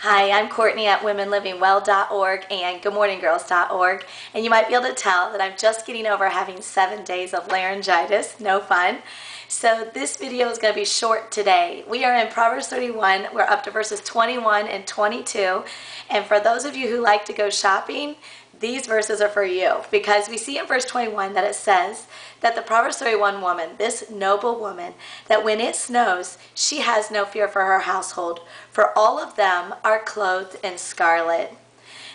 Hi, I'm Courtney at womenlivingwell.org and goodmorninggirls.org, and you might be able to tell that I'm just getting over having 7 days of laryngitis. No fun. So this video is going to be short today. We are in Proverbs 31. We're up to verses 21 and 22, and for those of you who like to go shopping, these verses are for you, because we see in verse 21 that it says that the Proverbs 31 woman, this noble woman, that when it snows, she has no fear for her household, for all of them are clothed in scarlet.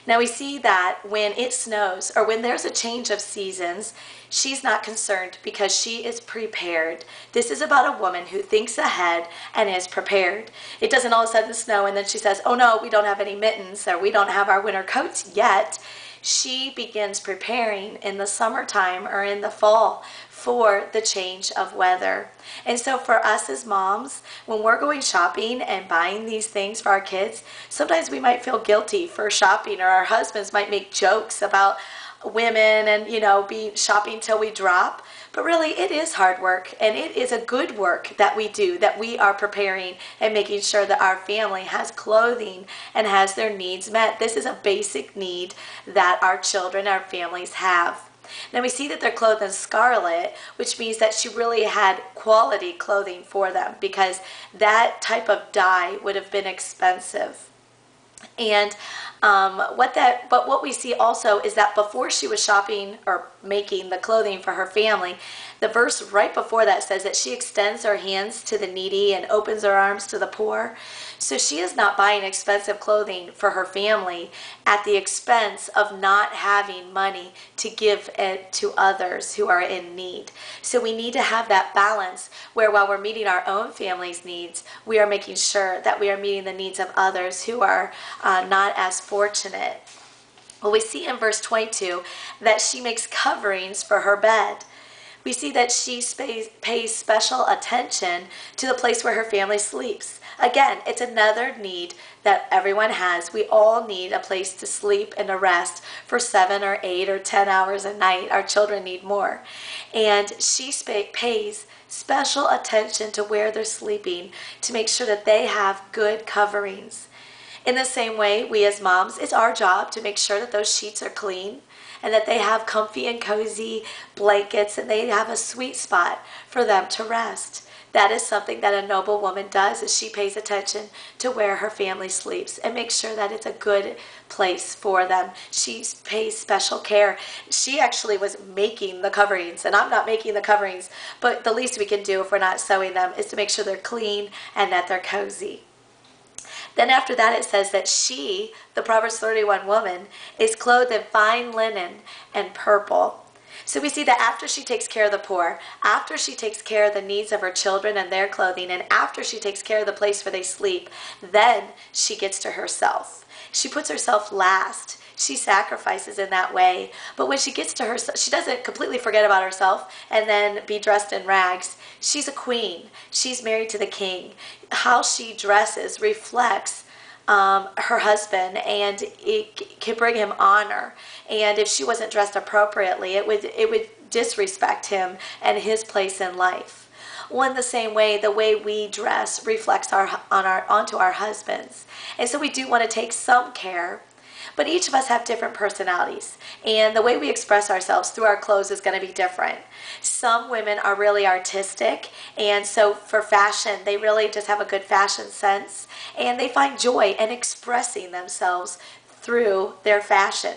Now we see that when it snows, or when there's a change of seasons, she's not concerned because she is prepared. This is about a woman who thinks ahead and is prepared. It doesn't all of a sudden snow and then she says, oh no, we don't have any mittens, or we don't have our winter coats yet. She begins preparing in the summertime or in the fall for the change of weather. And so for us as moms, when we're going shopping and buying these things for our kids, sometimes we might feel guilty for shopping, or our husbands might make jokes about women and, be shopping till we drop. But really, it is hard work, and it is a good work that we do, that we are preparing and making sure that our family has clothing and has their needs met. This is a basic need that our children, our families have. Now we see that they're clothed in scarlet, which means that she really had quality clothing for them, because that type of dye would have been expensive. And what we see also is that before she was shopping or making the clothing for her family, the verse right before that says that she extends her hands to the needy and opens her arms to the poor. So she is not buying expensive clothing for her family at the expense of not having money to give it to others who are in need. So we need to have that balance where, while we're meeting our own family's needs, we are making sure that we are meeting the needs of others who are not as fortunate. Well, we see in verse 22 that she makes coverings for her bed. We see that she pays special attention to the place where her family sleeps. Again, it's another need that everyone has. We all need a place to sleep and to rest for 7 or 8 or 10 hours a night. Our children need more. And she pays special attention to where they're sleeping to make sure that they have good coverings. In the same way, we as moms, it's our job to make sure that those sheets are clean and that they have comfy and cozy blankets and they have a sweet spot for them to rest. That is something that a noble woman does, is she pays attention to where her family sleeps and makes sure that it's a good place for them. She pays special care. She actually was making the coverings, and I'm not making the coverings, but the least we can do if we're not sewing them is to make sure they're clean and that they're cozy. Then after that it says that she, the Proverbs 31 woman, is clothed in fine linen and purple. So we see that after she takes care of the poor, after she takes care of the needs of her children and their clothing, and after she takes care of the place where they sleep, then she gets to herself. She puts herself last. She sacrifices in that way. But when she gets to herself, she doesn't completely forget about herself and then be dressed in rags. She's a queen. She's married to the king. How she dresses reflects her husband, and it can bring him honor. And if she wasn't dressed appropriately, it would disrespect him and his place in life. Well, in the same way, the way we dress reflects onto our husbands. And so we do want to take some care. But each of us have different personalities, and the way we express ourselves through our clothes is going to be different. Some women are really artistic, and so for fashion, they really just have a good fashion sense, and they find joy in expressing themselves through their fashion.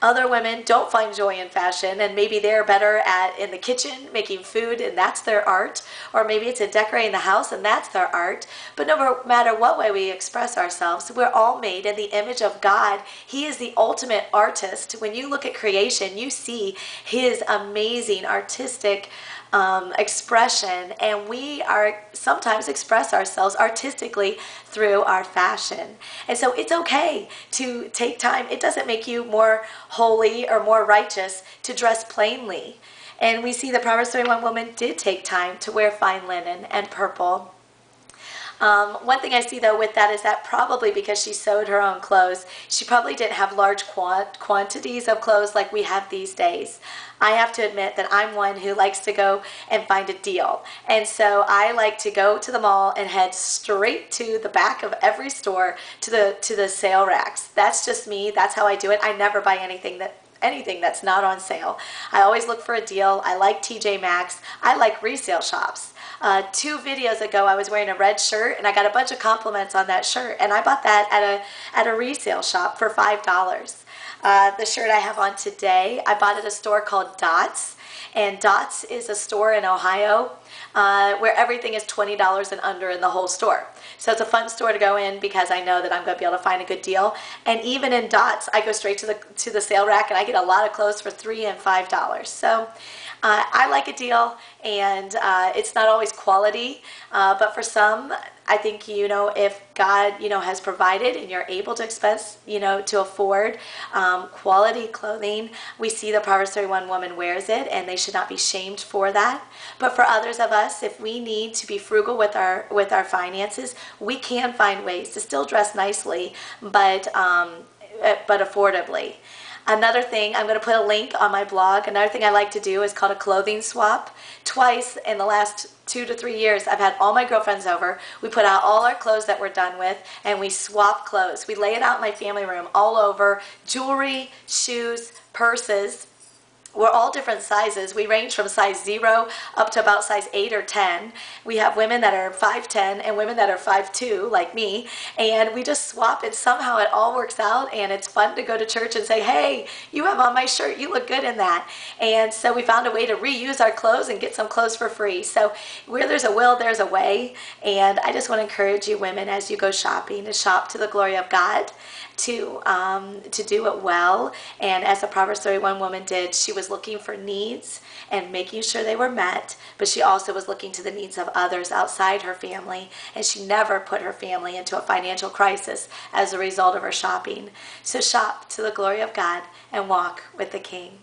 Other women don't find joy in fashion, and maybe they're better in the kitchen making food, and that's their art. Or maybe it's in decorating the house, and that's their art. But no matter what way we express ourselves, we're all made in the image of God. He is the ultimate artist. When you look at creation, you see His amazing artistic expression, and we sometimes express ourselves artistically through our fashion. And so it's okay to take time. It doesn't make you more holy or more righteous to dress plainly. And we see the Proverbs 31 woman did take time to wear fine linen and purple. One thing I see though with that is that probably because she sewed her own clothes, she probably didn't have large quantities of clothes like we have these days. I have to admit that I'm one who likes to go and find a deal. And so I like to go to the mall and head straight to the back of every store to the sale racks. That's just me. That's how I do it. I never buy anything that's not on sale. I always look for a deal. I like TJ Maxx. I like resale shops. 2 videos ago I was wearing a red shirt and I got a bunch of compliments on that shirt, and I bought that at a resale shop for $5. The shirt I have on today, I bought at a store called Dots, and Dots is a store in Ohio where everything is $20 and under in the whole store. So it's a fun store to go in because I know that I'm going to be able to find a good deal. And even in Dots, I go straight to the sale rack and I get a lot of clothes for $3 and $5. So I like a deal, and it's not always quality, but for some, I think, if God, has provided and you're able to expense, to afford quality clothing, we see the Proverbs 31 woman wears it, and they should not be shamed for that. But for others of us, if we need to be frugal with our finances, we can find ways to still dress nicely, but affordably. Another thing, I'm going to put a link on my blog. Another thing I like to do is called a clothing swap. Twice in the last 2 to 3 years, I've had all my girlfriends over. We put out all our clothes that we're done with, and we swap clothes. We lay it out in my family room all over. Jewelry, shoes, purses. We're all different sizes. We range from size 0 up to about size 8 or 10. We have women that are 5'10" and women that are 5'2", like me, and we just swap, and somehow it all works out, and it's fun to go to church and say, hey, you have on my shirt, you look good in that. And so we found a way to reuse our clothes and get some clothes for free. So where there's a will, there's a way, and I just want to encourage you women as you go shopping to shop to the glory of God, to do it well. And as the Proverbs 31 woman did, she was looking for needs and making sure they were met, but she also was looking to the needs of others outside her family, and she never put her family into a financial crisis as a result of her shopping. So shop to the glory of God and walk with the King.